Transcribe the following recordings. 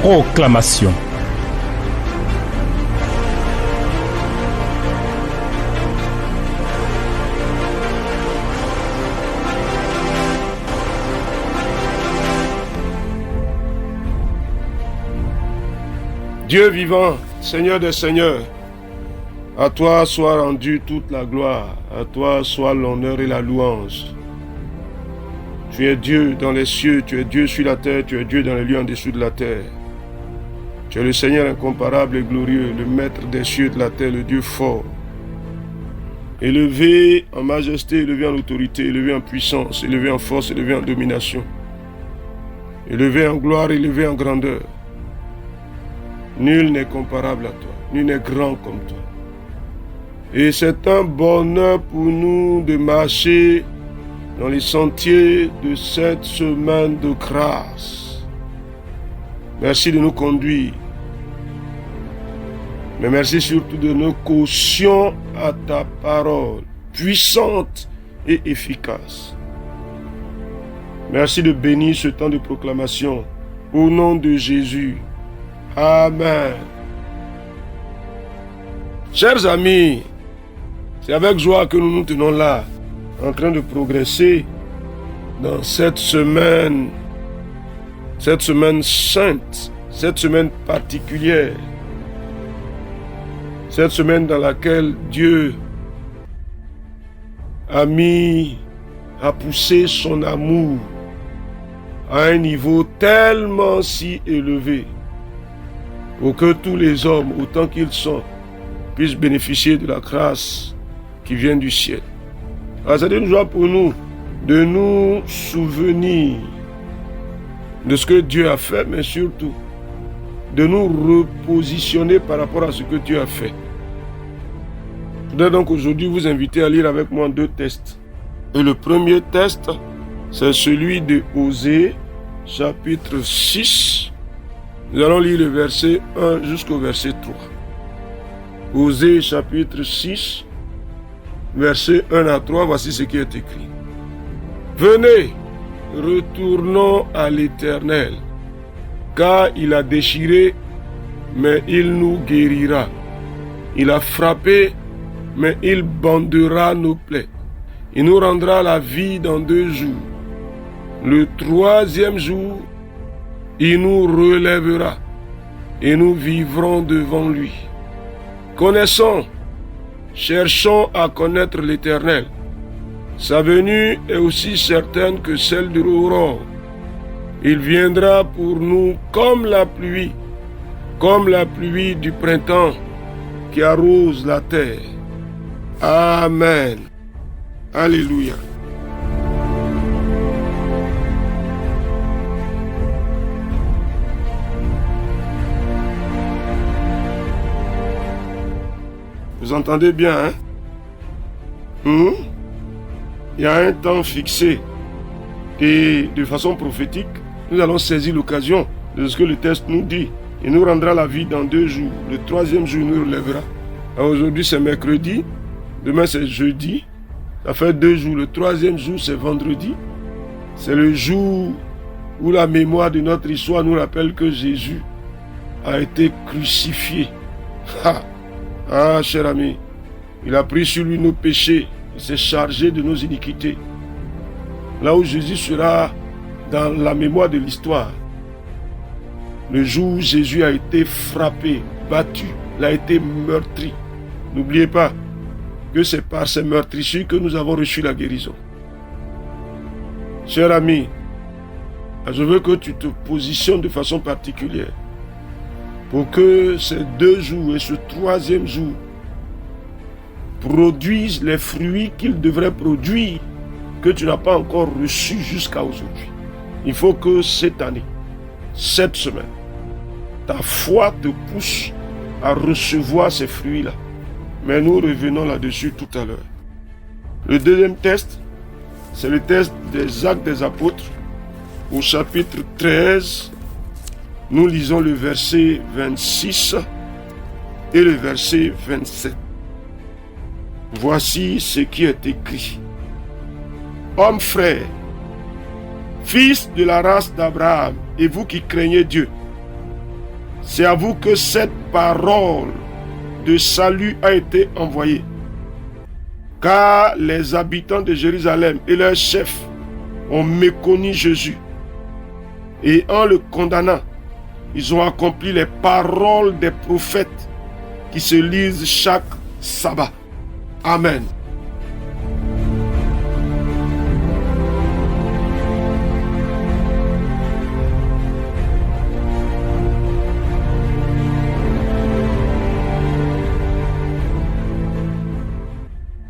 Proclamation. Dieu vivant, Seigneur des seigneurs, à toi soit rendue toute la gloire, à toi soit l'honneur et la louange. Tu es Dieu dans les cieux, tu es Dieu sur la terre, tu es Dieu dans les lieux en dessous de la terre. Tu es le Seigneur incomparable et glorieux, le Maître des cieux et de la terre, le Dieu fort. Élevé en majesté, élevé en autorité, élevé en puissance, élevé en force, élevé en domination. Élevé en gloire, élevé en grandeur. Nul n'est comparable à toi, nul n'est grand comme toi. Et c'est un bonheur pour nous de marcher dans les sentiers de cette semaine de grâce. Merci de nous conduire. Mais merci surtout de nos cautions à ta parole, puissante et efficace. Merci de bénir ce temps de proclamation. Au nom de Jésus. Amen. Chers amis, c'est avec joie que nous nous tenons là, en train de progresser dans cette semaine sainte, cette semaine particulière, cette semaine dans laquelle Dieu a poussé son amour à un niveau tellement si élevé pour que tous les hommes, autant qu'ils sont, puissent bénéficier de la grâce qui vient du ciel. Alors c'est une joie pour nous de nous souvenir de ce que Dieu a fait, mais surtout de nous repositionner par rapport à ce que Dieu a fait. Je voudrais donc aujourd'hui vous inviter à lire avec moi 2 textes. Et le premier texte, c'est celui de Osée, chapitre 6. Nous allons lire le verset 1 jusqu'au verset 3. Osée chapitre 6, verset 1 à 3, voici ce qui est écrit. Venez, retournons à l'Éternel, car il a déchiré, mais il nous guérira. Il a frappé, mais il bandera nos plaies. Il nous rendra la vie dans 2 jours. Le 3e jour, il nous relèvera et nous vivrons devant lui. Connaissons, cherchons à connaître l'Éternel. Sa venue est aussi certaine que celle de l'aurore. Il viendra pour nous comme la pluie du printemps qui arrose la terre. Amen. Alléluia. Vous entendez bien, hein? Il y a un temps fixé et de façon prophétique, nous allons saisir l'occasion de ce que le texte nous dit. Il nous rendra la vie dans 2 jours. Le 3e jour nous relèvera. Alors aujourd'hui c'est mercredi, demain c'est jeudi. Ça fait 2 jours. Le 3e jour c'est vendredi. C'est le jour où la mémoire de notre histoire nous rappelle que Jésus a été crucifié. Ah, cher ami, il a pris sur lui nos péchés, il s'est chargé de nos iniquités. Là où Jésus sera dans la mémoire de l'histoire, le jour où Jésus a été frappé, battu, il a été meurtri. N'oubliez pas que c'est par ces meurtrissures que nous avons reçu la guérison. Cher ami, je veux que tu te positionnes de façon particulière pour que ces 2 jours et ce 3e jour produisent les fruits qu'ils devraient produire, que tu n'as pas encore reçus jusqu'à aujourd'hui. Il faut que cette année, cette semaine, ta foi te pousse à recevoir ces fruits-là. Mais nous revenons là-dessus tout à l'heure. Le 2e texte, c'est le texte des Actes des Apôtres, au chapitre 13. Nous lisons le verset 26 et le verset 27. Voici ce qui est écrit. Hommes frères, fils de la race d'Abraham, et vous qui craignez Dieu, c'est à vous que cette parole de salut a été envoyée. Car les habitants de Jérusalem et leurs chefs ont méconnu Jésus. Et en le condamnant, ils ont accompli les paroles des prophètes qui se lisent chaque sabbat. Amen.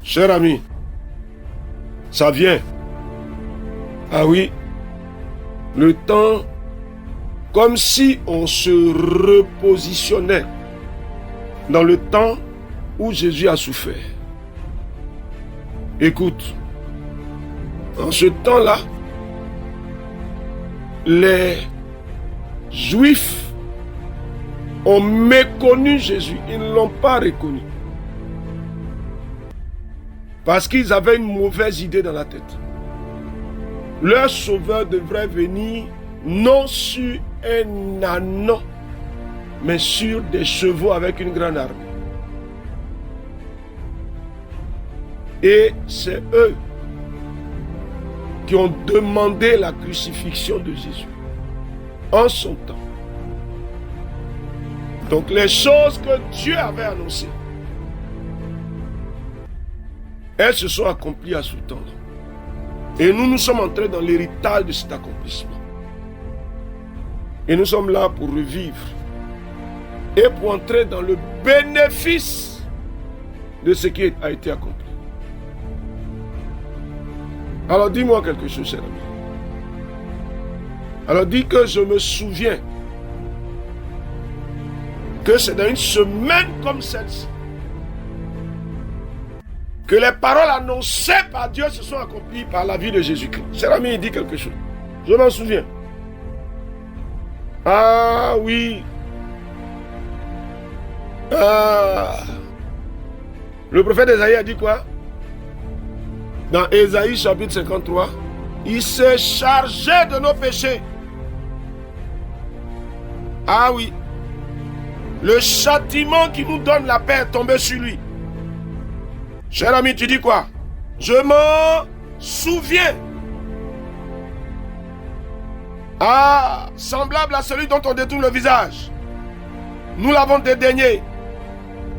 Cher ami, ça vient. Ah oui, le temps, comme si on se repositionnait dans le temps où Jésus a souffert. Écoute, en ce temps-là, les Juifs ont méconnu Jésus, ils ne l'ont pas reconnu. Parce qu'ils avaient une mauvaise idée dans la tête. Leur sauveur devrait venir non sur un ânon, mais sur des chevaux avec une grande armée. Et c'est eux qui ont demandé la crucifixion de Jésus en son temps. Donc les choses que Dieu avait annoncées, elles se sont accomplies à ce temps-là. Et nous sommes entrés dans l'héritage de cet accomplissement. Et nous sommes là pour revivre et pour entrer dans le bénéfice de ce qui a été accompli. Alors dis-moi quelque chose, cher ami. Alors dis que je me souviens que c'est dans une semaine comme celle-ci que les paroles annoncées par Dieu se sont accomplies par la vie de Jésus-Christ. Cher ami, il dit quelque chose. Je m'en souviens. Ah oui. Ah. Le prophète Ésaïe a dit quoi? Dans Ésaïe chapitre 53, il s'est chargé de nos péchés. Ah oui. Le châtiment qui nous donne la paix est tombé sur lui. Cher ami, tu dis quoi? Je m'en souviens. Ah, semblable à celui dont on détourne le visage. Nous l'avons dédaigné.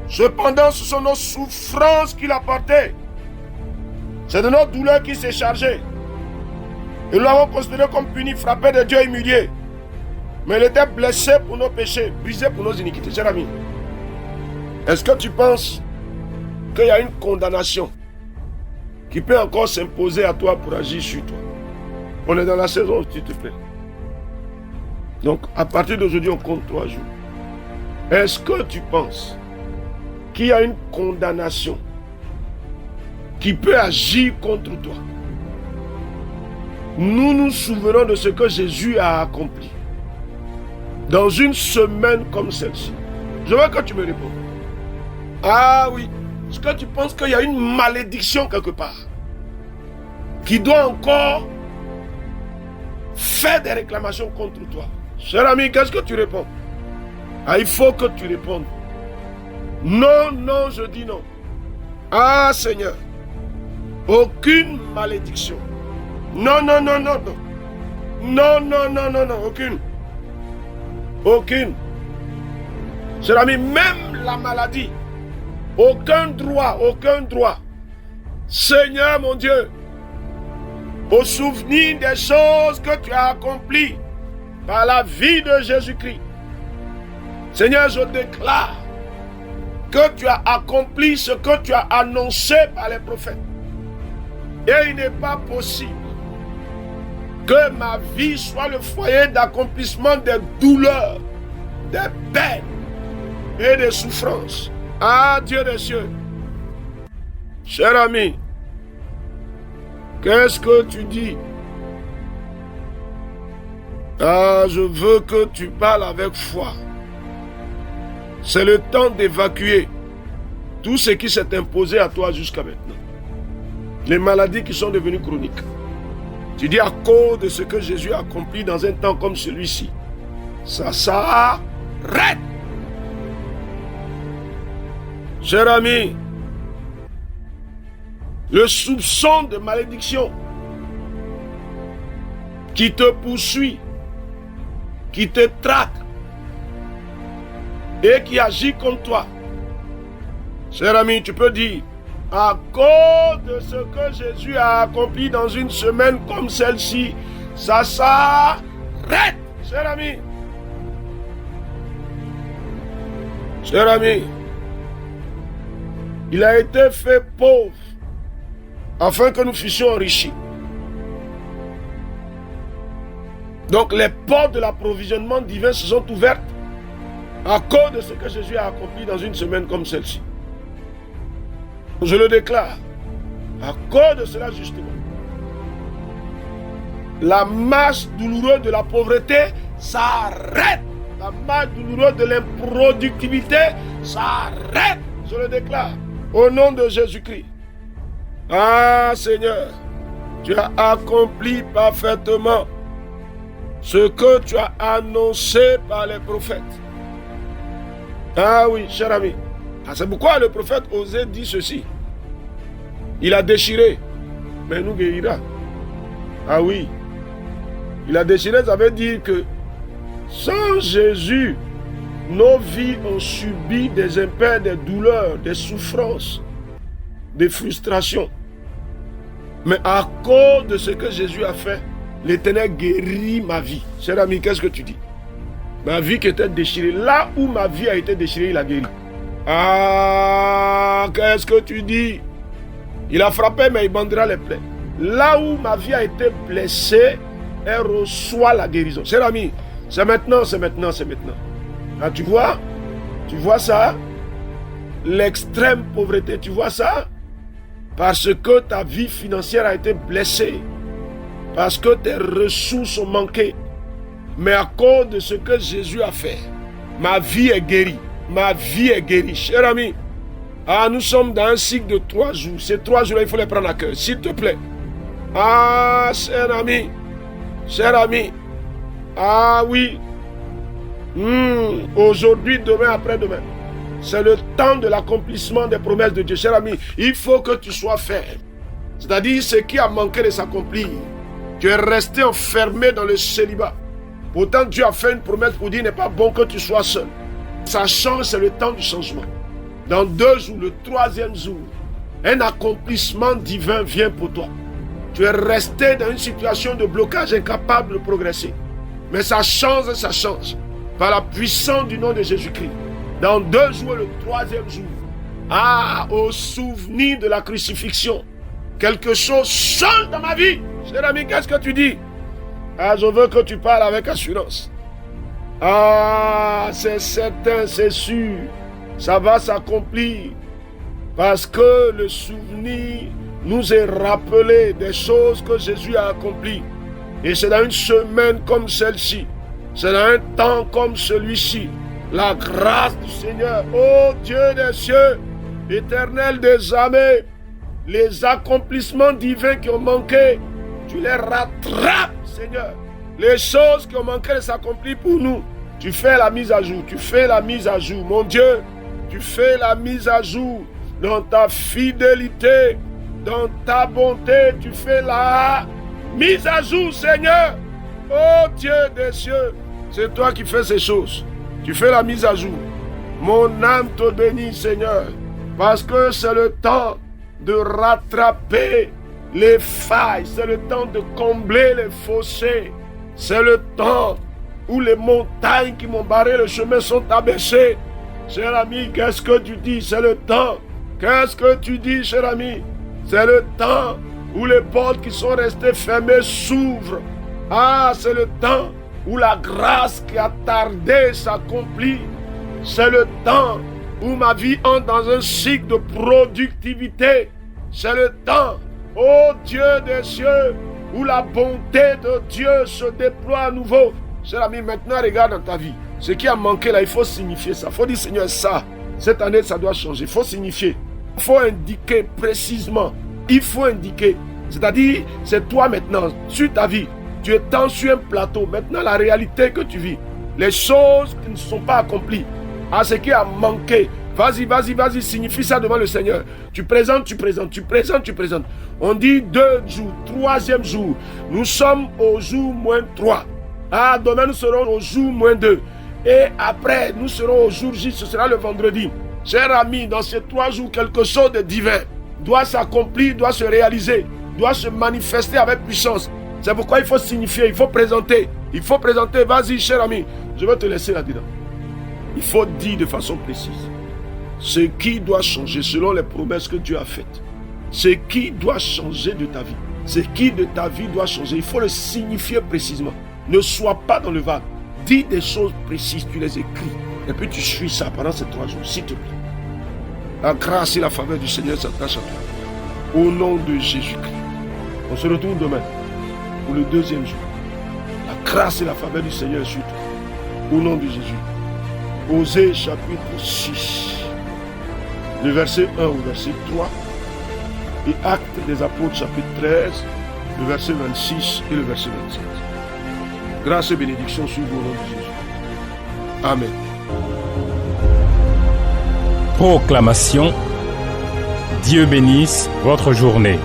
Cependant, ce sont nos souffrances qu'il a portées. C'est de nos douleurs qu'il s'est chargé. Et nous l'avons considéré comme puni, frappé de Dieu, humilié. Mais il était blessé pour nos péchés, brisé pour nos iniquités. Cher ami, est-ce que tu penses qu'il y a une condamnation qui peut encore s'imposer à toi pour agir sur toi? On est dans la saison, s'il te plaît. Donc, à partir d'aujourd'hui, on compte 3 jours. Est-ce que tu penses qu'il y a une condamnation qui peut agir contre toi? Nous nous souvenons de ce que Jésus a accompli dans une semaine comme celle-ci. Je veux que tu me répondes. Ah oui. Est-ce que tu penses qu'il y a une malédiction quelque part qui doit encore faire des réclamations contre toi? Cher ami, qu'est-ce que tu réponds? Ah, il faut que tu répondes. Non, non, je dis non. Ah, Seigneur, aucune malédiction. Non, non, non, non, non. Non, non, non, non, non, aucune. Aucune. Cher ami, même la maladie. Aucun droit, aucun droit. Seigneur mon Dieu, au souvenir des choses que tu as accomplies par la vie de Jésus-Christ. Seigneur, je déclare que tu as accompli ce que tu as annoncé par les prophètes. Et il n'est pas possible que ma vie soit le foyer d'accomplissement des douleurs, des peines et des souffrances. Ah, Dieu des cieux. Cher ami, qu'est-ce que tu dis? Ah, je veux que tu parles avec foi. C'est le temps d'évacuer tout ce qui s'est imposé à toi jusqu'à maintenant. Les maladies qui sont devenues chroniques. Tu dis à cause de ce que Jésus a accompli dans un temps comme celui-ci. Ça Cher ami, le soupçon de malédiction qui te poursuit, qui te traque et qui agit contre toi. Cher ami, tu peux dire, à cause de ce que Jésus a accompli dans une semaine comme celle-ci, ça s'arrête, cher ami. Cher ami, il a été fait pauvre afin que nous fussions enrichis. Donc les portes de l'approvisionnement divin se sont ouvertes à cause de ce que Jésus a accompli dans une semaine comme celle-ci. Je le déclare, à cause de cela justement, la marche douloureuse de la pauvreté s'arrête. La marche douloureuse de l'improductivité s'arrête. Je le déclare, au nom de Jésus-Christ. Ah Seigneur, tu as accompli parfaitement ce que tu as annoncé par les prophètes. Ah oui, cher ami. C'est pourquoi le prophète Osée dit ceci. Il a déchiré, mais nous guérira. Ah oui. Il a déchiré, ça veut dire que sans Jésus, nos vies ont subi des impairs, des douleurs, des souffrances, des frustrations. Mais à cause de ce que Jésus a fait, l'Éternel guérit ma vie. Cher ami, qu'est-ce que tu dis? Ma vie qui était déchirée, là où ma vie a été déchirée, il a guéri. Ah, qu'est-ce que tu dis? Il a frappé, mais il bandera les plaies. Là où ma vie a été blessée, elle reçoit la guérison. Cher ami, c'est maintenant, c'est maintenant, c'est maintenant. Ah, tu vois ça? L'extrême pauvreté, tu vois ça? Parce que ta vie financière a été blessée. Parce que tes ressources ont manqué. Mais à cause de ce que Jésus a fait, ma vie est guérie. Ma vie est guérie. Cher ami, nous sommes dans un cycle de 3 jours. Ces 3 jours-là, il faut les prendre à cœur. S'il te plaît. Ah, cher ami. Cher ami. Ah oui. Aujourd'hui, demain, après-demain. C'est le temps de l'accomplissement des promesses de Dieu. Cher ami, il faut que tu sois ferme. C'est-à-dire, ce qui a manqué de s'accomplir. Tu es resté enfermé dans le célibat. Pourtant, Dieu a fait une promesse pour dire, il n'est pas bon que tu sois seul. Ça change, c'est le temps du changement. Dans 2 jours, le 3e jour, un accomplissement divin vient pour toi. Tu es resté dans une situation de blocage, incapable de progresser. Mais ça change, par la puissance du nom de Jésus-Christ. Dans 2 jours, le 3e jour, au souvenir de la crucifixion, quelque chose change dans ma vie. Cher ami, qu'est-ce que tu dis? Je veux que tu parles avec assurance. C'est certain, c'est sûr. Ça va s'accomplir. Parce que le souvenir nous est rappelé des choses que Jésus a accomplies. Et c'est dans une semaine comme celle-ci. C'est dans un temps comme celui-ci. La grâce du Seigneur, ô Dieu des cieux, éternel des armées, les accomplissements divins qui ont manqué, tu les rattrapes, Seigneur. Les choses qui ont manqué de s'accomplir pour nous, tu fais la mise à jour. Tu fais la mise à jour. Mon Dieu, tu fais la mise à jour dans ta fidélité, dans ta bonté. Tu fais la mise à jour, Seigneur. Oh Dieu des cieux, c'est toi qui fais ces choses. Tu fais la mise à jour. Mon âme te bénit, Seigneur, parce que c'est le temps de rattraper les failles. C'est le temps de combler les fossés. C'est le temps où les montagnes qui m'ont barré le chemin sont abaissées. Cher ami, qu'est-ce que tu dis? C'est le temps. Qu'est-ce que tu dis, cher ami? C'est le temps où les portes qui sont restées fermées s'ouvrent. C'est le temps où la grâce qui a tardé s'accomplit. C'est le temps où ma vie entre dans un cycle de productivité. C'est le temps, ô Dieu des cieux, où la bonté de Dieu se déploie à nouveau. Cher ami, maintenant regarde dans ta vie. Ce qui a manqué là, il faut signifier ça. Il faut dire, Seigneur, ça, cette année, ça doit changer. Il faut signifier. Il faut indiquer précisément. Il faut indiquer. C'est-à-dire, c'est toi maintenant, sur ta vie. Tu es tant sur un plateau. Maintenant, la réalité que tu vis. les choses qui ne sont pas accomplies, à ce qui a manqué. Vas-y, signifie ça devant le Seigneur. Tu présentes. On dit 2 jours, 3e jour. Nous sommes au jour -3. Demain nous serons au jour -2. Et après, nous serons au jour J, ce sera le vendredi. Chers amis, dans ces 3 jours, quelque chose de divin doit s'accomplir, doit se réaliser, doit se manifester avec puissance. C'est pourquoi il faut signifier, il faut présenter. Vas-y, cher ami, je vais te laisser là-dedans. Il faut dire de façon précise ce qui doit changer selon les promesses que Dieu a faites. Ce qui doit changer de ta vie. Ce qui de ta vie doit changer. Il faut le signifier précisément. Ne sois pas dans le vague. Dis des choses précises, tu les écris. Et puis tu suis ça pendant ces 3 jours, s'il te plaît. La grâce et la faveur du Seigneur s'attachent à toi. Au nom de Jésus-Christ. On se retrouve demain pour le 2e jour. La grâce et la faveur du Seigneur sur toi. Au nom de Jésus. Osée chapitre 6. Le verset 1 au verset 3. Et Actes des Apôtres chapitre 13. Le verset 26 et le verset 27. Grâce et bénédiction sur vous au nom de Jésus. Amen. Proclamation. Dieu bénisse votre journée.